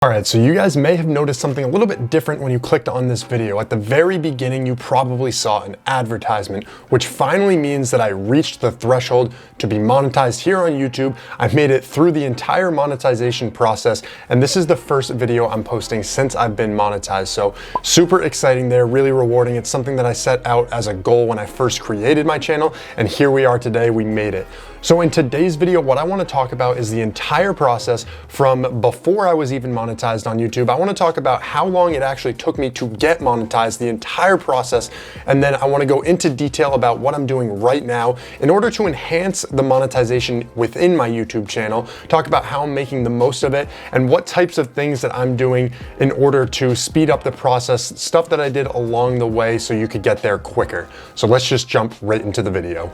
Alright, so you guys may have noticed something a little bit different when you clicked on this video. At the very beginning, you probably saw an advertisement, which finally means that I reached the threshold to be monetized here on YouTube. I've made it through the entire monetization process, and this is the first video I'm posting since I've been monetized. So super exciting there, really rewarding. It's something that I set out as a goal when I first created my channel, and here we are today, we made it. So in today's video, what I want to talk about is the entire process from before I was even monetized on YouTube. I want to talk about how long it actually took me to get monetized, the entire process, and then I want to go into detail about what I'm doing right now in order to enhance the monetization within my YouTube channel, talk about how I'm making the most of it, and what types of things that I'm doing in order to speed up the process, stuff that I did along the way so you could get there quicker. So let's just jump right into the video.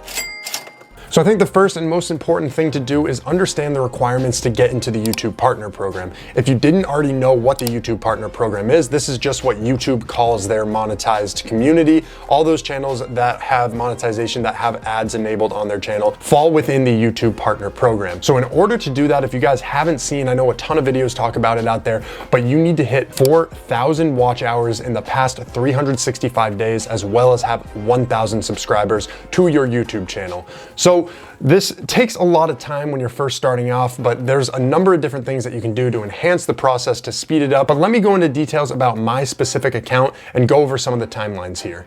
So I think the first and most important thing to do is understand the requirements to get into the YouTube Partner Program. If you didn't already know what the YouTube Partner Program is, this is just what YouTube calls their monetized community. All those channels that have monetization, that have ads enabled on their channel, fall within the YouTube Partner Program. So in order to do that, if you guys haven't seen, I know a ton of videos talk about it out there, but you need to hit 4,000 watch hours in the past 365 days, as well as have 1,000 subscribers to your YouTube channel. So this takes a lot of time when you're first starting off, but there's a number of different things that you can do to enhance the process, to speed it up. But let me go into details about my specific account and go over some of the timelines here.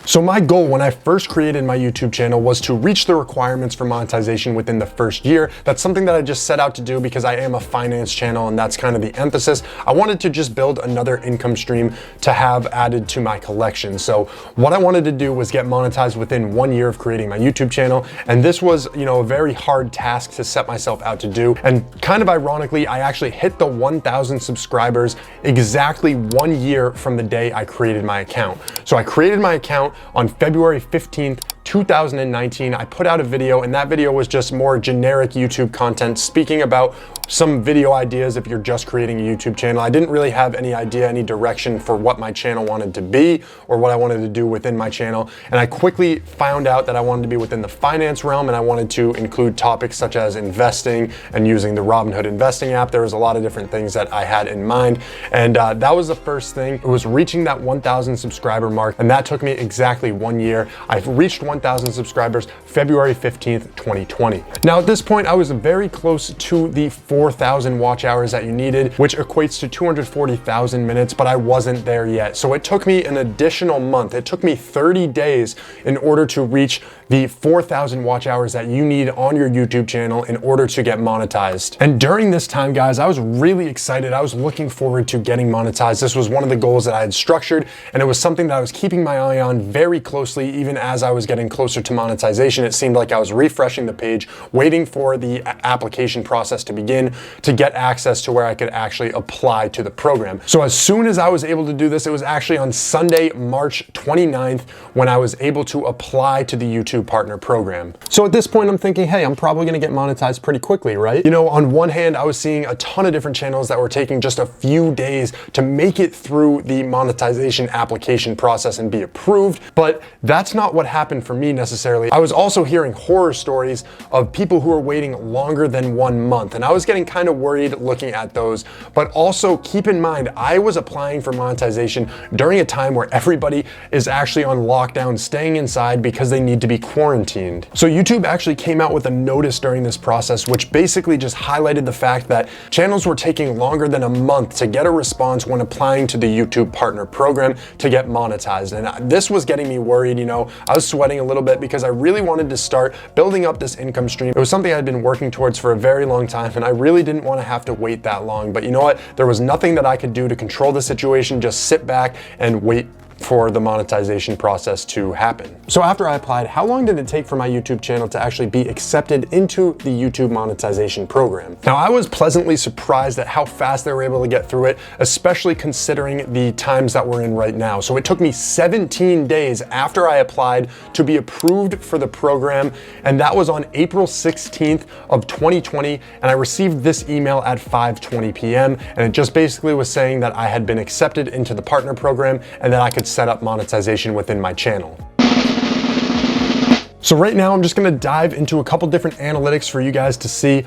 So my goal when I first created my YouTube channel was to reach the requirements for monetization within the first year. That's something that I just set out to do because I am a finance channel and that's kind of the emphasis. I wanted to just build another income stream to have added to my collection. So what I wanted to do was get monetized within 1 year of creating my YouTube channel. And this was, a very hard task to set myself out to do. And kind of ironically, I actually hit the 1,000 subscribers exactly 1 year from the day I created my account. So I created my account on February 15th, 2019. I put out a video, and that video was just more generic YouTube content speaking about some video ideas if you're just creating a YouTube channel. I didn't really have any idea, any direction for what my channel wanted to be or what I wanted to do within my channel. And I quickly found out that I wanted to be within the finance realm, and I wanted to include topics such as investing and using the Robinhood investing app. There was a lot of different things that I had in mind. And that was the first thing. It was reaching that 1,000 subscriber mark, and that took me exactly 1 year. I've reached 1,000 subscribers February 15th, 2020. Now at this point, I was very close to the 4,000 watch hours that you needed, which equates to 240,000 minutes, but I wasn't there yet. So it took me an additional month. It took me 30 days in order to reach the 4,000 watch hours that you need on your YouTube channel in order to get monetized. And during this time, guys, I was really excited. I was looking forward to getting monetized. This was one of the goals that I had structured, and it was something that I was keeping my eye on very closely. Even as I was getting closer to monetization, it seemed like I was refreshing the page, waiting for the application process to begin to get access to where I could actually apply to the program. So as soon as I was able to do this, it was actually on Sunday, March 29th, when I was able to apply to the YouTube Partner Program. So at this point, I'm thinking, hey, I'm probably gonna get monetized pretty quickly, right? On one hand, I was seeing a ton of different channels that were taking just a few days to make it through the monetization application process and be approved, but that's not what happened for me necessarily. I was also hearing horror stories of people who are waiting longer than 1 month, and I was getting kind of worried looking at those. But also keep in mind, I was applying for monetization during a time where everybody is actually on lockdown, staying inside because they need to be quarantined. So YouTube actually came out with a notice during this process, which basically just highlighted the fact that channels were taking longer than a month to get a response when applying to the YouTube Partner Program to get monetized. And this was getting me worried. I was sweating a little bit because I really wanted to start building up this income stream. It was something I'd been working towards for a very long time, and I really didn't want to have to wait that long. But you know what? There was nothing that I could do to control the situation. Just sit back and wait for the monetization process to happen. So after I applied, how long did it take for my YouTube channel to actually be accepted into the YouTube monetization program? Now, I was pleasantly surprised at how fast they were able to get through it, especially considering the times that we're in right now. So it took me 17 days after I applied to be approved for the program, and that was on April 16th of 2020, and I received this email at 5:20 p.m., and it just basically was saying that I had been accepted into the partner program and that I could set up monetization within my channel. So right now I'm just gonna dive into a couple different analytics for you guys to see.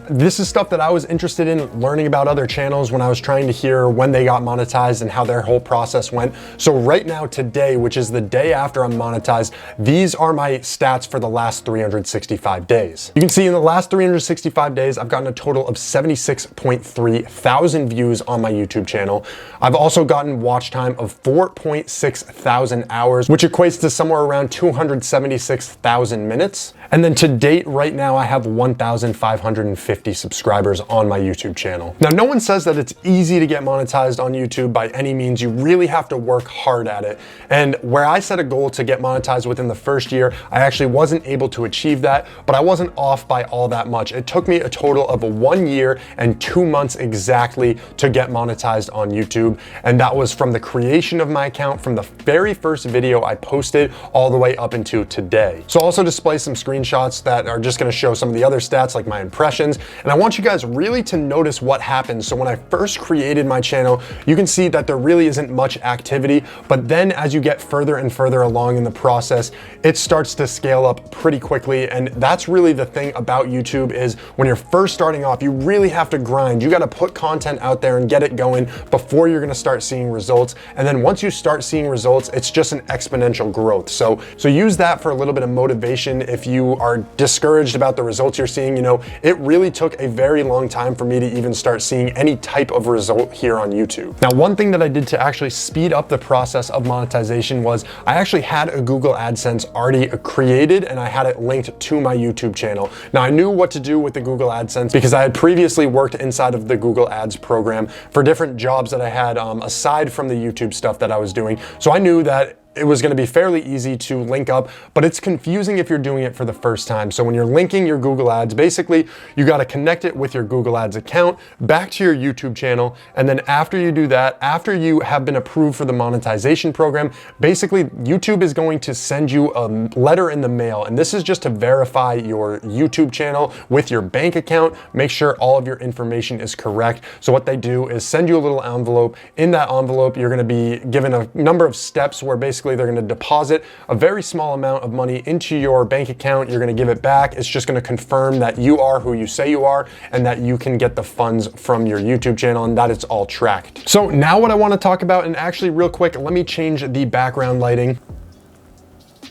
This is stuff that I was interested in learning about other channels when I was trying to hear when they got monetized and how their whole process went. So right now today, which is the day after I'm monetized, these are my stats for the last 365 days. You can see in the last 365 days, I've gotten a total of 76.3 thousand views on my YouTube channel. I've also gotten watch time of 4.6 thousand hours, which equates to somewhere around 276,000 minutes. And then to date, right now, I have 1,550 subscribers on my YouTube channel. Now, no one says that it's easy to get monetized on YouTube by any means. You really have to work hard at it. And where I set a goal to get monetized within the first year, I actually wasn't able to achieve that, but I wasn't off by all that much. It took me a total of 1 year and 2 months exactly to get monetized on YouTube. And that was from the creation of my account, from the very first video I posted all the way up into today. So I'll also display some screenshots that are just gonna show some of the other stats like my impressions. And I want you guys really to notice what happens. So when I first created my channel, you can see that there really isn't much activity, but then as you get further and further along in the process, it starts to scale up pretty quickly. And that's really the thing about YouTube is when you're first starting off, you really have to grind. You gotta put content out there and get it going before you're gonna start seeing results. And then once you start seeing results, it's just an exponential growth. So use that for a little bit of motivation if you are discouraged about the results you're seeing. You know, it really took a very long time for me to even start seeing any type of result here on YouTube. Now, one thing that I did to actually speed up the process of monetization was I actually had a Google AdSense already created and I had it linked to my YouTube channel. Now, I knew what to do with the Google AdSense because I had previously worked inside of the Google Ads program for different jobs that I had aside from the YouTube stuff that I was doing. So I knew that it was gonna be fairly easy to link up, but it's confusing if you're doing it for the first time. So when you're linking your Google Ads, basically you gotta connect it with your Google Ads account back to your YouTube channel. And then after you do that, after you have been approved for the monetization program, basically YouTube is going to send you a letter in the mail. And this is just to verify your YouTube channel with your bank account, make sure all of your information is correct. So what they do is send you a little envelope. In that envelope, you're gonna be given a number of steps where basically they're gonna deposit a very small amount of money into your bank account. You're gonna give it back. It's just gonna confirm that you are who you say you are and that you can get the funds from your YouTube channel and that it's all tracked. So now what I wanna talk about, and actually real quick, let me change the background lighting.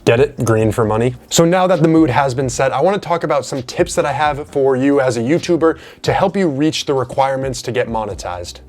Get it? Green for money. So now that the mood has been set, I want to talk about some tips that I have for you as a YouTuber to help you reach the requirements to get monetized.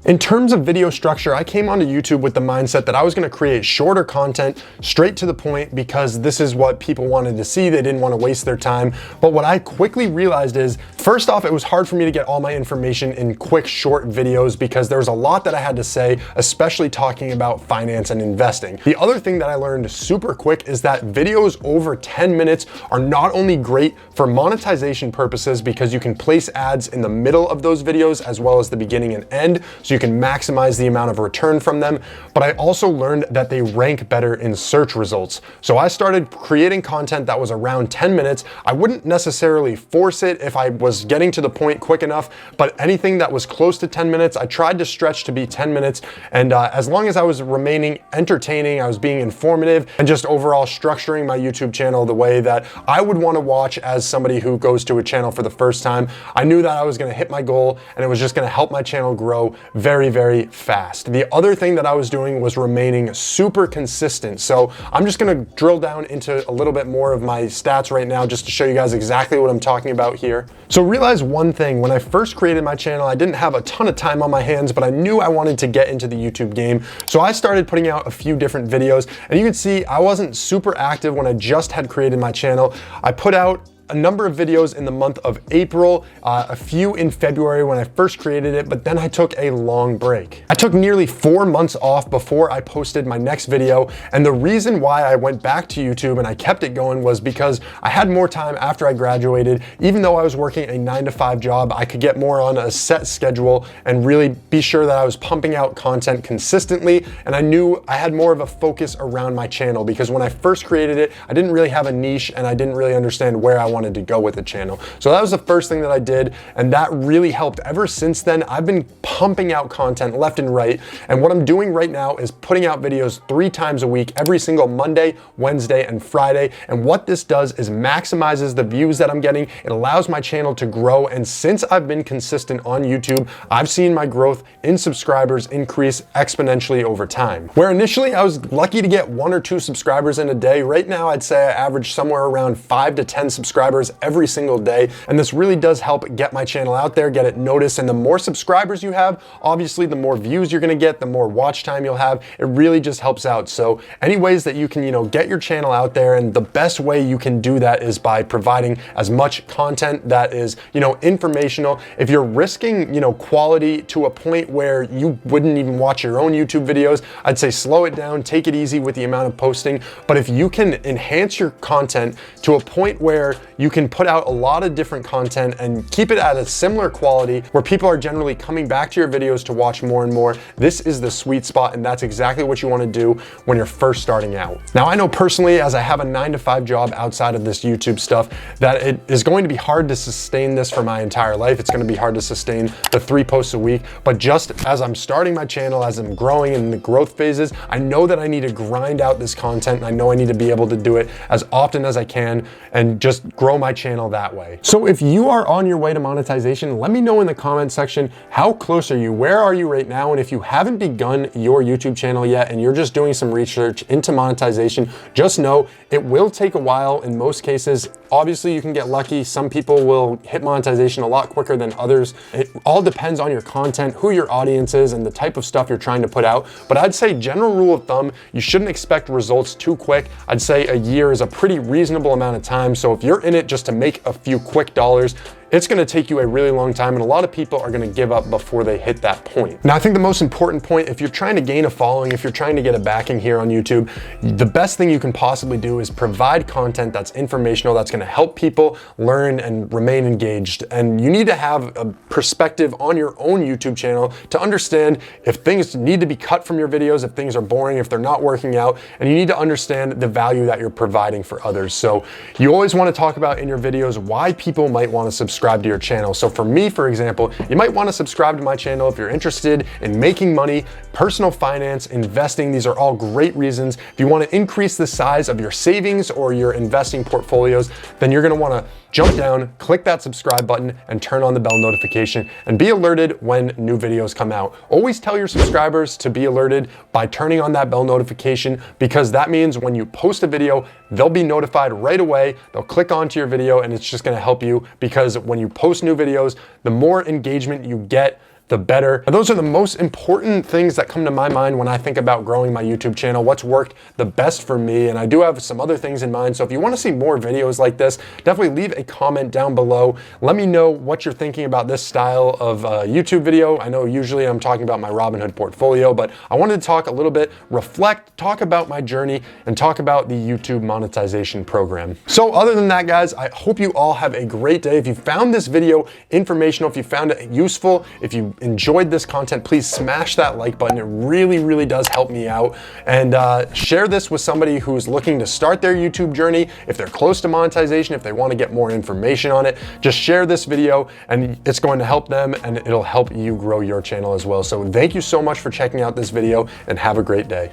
In terms of video structure, I came onto YouTube with the mindset that I was gonna create shorter content, straight to the point, because this is what people wanted to see. They didn't wanna waste their time. But what I quickly realized is, first off, it was hard for me to get all my information in quick, short videos because there was a lot that I had to say, especially talking about finance and investing. The other thing that I learned super quick is that videos over 10 minutes are not only great for monetization purposes because you can place ads in the middle of those videos as well as the beginning and end, so you can maximize the amount of return from them. But I also learned that they rank better in search results. So I started creating content that was around 10 minutes. I wouldn't necessarily force it if I was getting to the point quick enough, but anything that was close to 10 minutes, I tried to stretch to be 10 minutes. And as long as I was remaining entertaining, I was being informative and just overall structuring my YouTube channel the way that I would want to watch as somebody who goes to a channel for the first time, I knew that I was going to hit my goal and it was just going to help my channel grow very, very fast. The other thing that I was doing was remaining super consistent. So I'm just gonna drill down into a little bit more of my stats right now just to show you guys exactly what I'm talking about here. So realize one thing, when I first created my channel, I didn't have a ton of time on my hands, but I knew I wanted to get into the YouTube game. So I started putting out a few different videos, and you can see I wasn't super active when I just had created my channel. I put out a number of videos in the month of April, a few in February when I first created it, but then I took a long break. I took nearly 4 months off before I posted my next video, and the reason why I went back to YouTube and I kept it going was because I had more time after I graduated. Even though I was working a 9-to-5 job, I could get more on a set schedule and really be sure that I was pumping out content consistently, and I knew I had more of a focus around my channel because when I first created it, I didn't really have a niche and I didn't really understand where I wanted to go with the channel. So that was the first thing that I did, and that really helped. Ever since then, I've been pumping out content left and right, and what I'm doing right now is putting out videos 3 times a week, every single Monday, Wednesday, and Friday. And what this does is maximizes the views that I'm getting. It allows my channel to grow, and since I've been consistent on YouTube, I've seen my growth in subscribers increase exponentially over time. Where initially I was lucky to get 1 or 2 subscribers in a day, right now I'd say I average somewhere around 5 to 10 subscribers every single day, and this really does help get my channel out there, get it noticed. And the more subscribers you have, obviously the more views you're gonna get, the more watch time you'll have. It really just helps out. So any ways that you can, get your channel out there, and the best way you can do that is by providing as much content that is, informational. If you're risking, quality to a point where you wouldn't even watch your own YouTube videos, I'd say slow it down, take it easy with the amount of posting. But if you can enhance your content to a point where you can put out a lot of different content and keep it at a similar quality where people are generally coming back to your videos to watch more and more, this is the sweet spot, and that's exactly what you want to do when you're first starting out. Now, I know personally, as I have a 9-to-5 job outside of this YouTube stuff, that it is going to be hard to sustain this for my entire life. It's going to be hard to sustain the 3 posts a week, but just as I'm starting my channel, as I'm growing in the growth phases, I know that I need to grind out this content, and I know I need to be able to do it as often as I can and just grow my channel that way. So if you are on your way to monetization, let me know in the comment section, how close are you? Where are you right now? And if you haven't begun your YouTube channel yet and you're just doing some research into monetization, just know it will take a while in most cases. Obviously, you can get lucky. Some people will hit monetization a lot quicker than others. It all depends on your content, who your audience is, and the type of stuff you're trying to put out. But I'd say general rule of thumb, you shouldn't expect results too quick. I'd say a year is a pretty reasonable amount of time. So if you're in it just to make a few quick dollars, it's gonna take you a really long time, and a lot of people are gonna give up before they hit that point. Now, I think the most important point, if you're trying to gain a following, if you're trying to get a backing here on YouTube, the best thing you can possibly do is provide content that's informational, that's gonna help people learn and remain engaged. And you need to have a perspective on your own YouTube channel to understand if things need to be cut from your videos, if things are boring, if they're not working out, and you need to understand the value that you're providing for others. So you always wanna talk about in your videos why people might wanna subscribe to your channel. So for me, for example, you might want to subscribe to my channel if you're interested in making money, personal finance, investing. These are all great reasons. If you want to increase the size of your savings or your investing portfolios, then you're going to want to jump down, click that subscribe button, and turn on the bell notification and be alerted when new videos come out. Always tell your subscribers to be alerted by turning on that bell notification, because that means when you post a video, they'll be notified right away. They'll click onto your video, and it's just gonna help you, because when you post new videos, the more engagement you get, the better. And those are the most important things that come to my mind when I think about growing my YouTube channel, what's worked the best for me. And I do have some other things in mind. So if you want to see more videos like this, definitely leave a comment down below. Let me know what you're thinking about this style of YouTube video. I know usually I'm talking about my Robinhood portfolio, but I wanted to talk a little bit, reflect, talk about my journey, and talk about the YouTube monetization program. So other than that, guys, I hope you all have a great day. If you found this video informational, if you found it useful, if you enjoyed this content, please smash that like button. It really, really does help me out. And share this with somebody who's looking to start their YouTube journey. If they're close to monetization, if they want to get more information on it, just share this video, and it's going to help them, and it'll help you grow your channel as well. So thank you so much for checking out this video, and have a great day.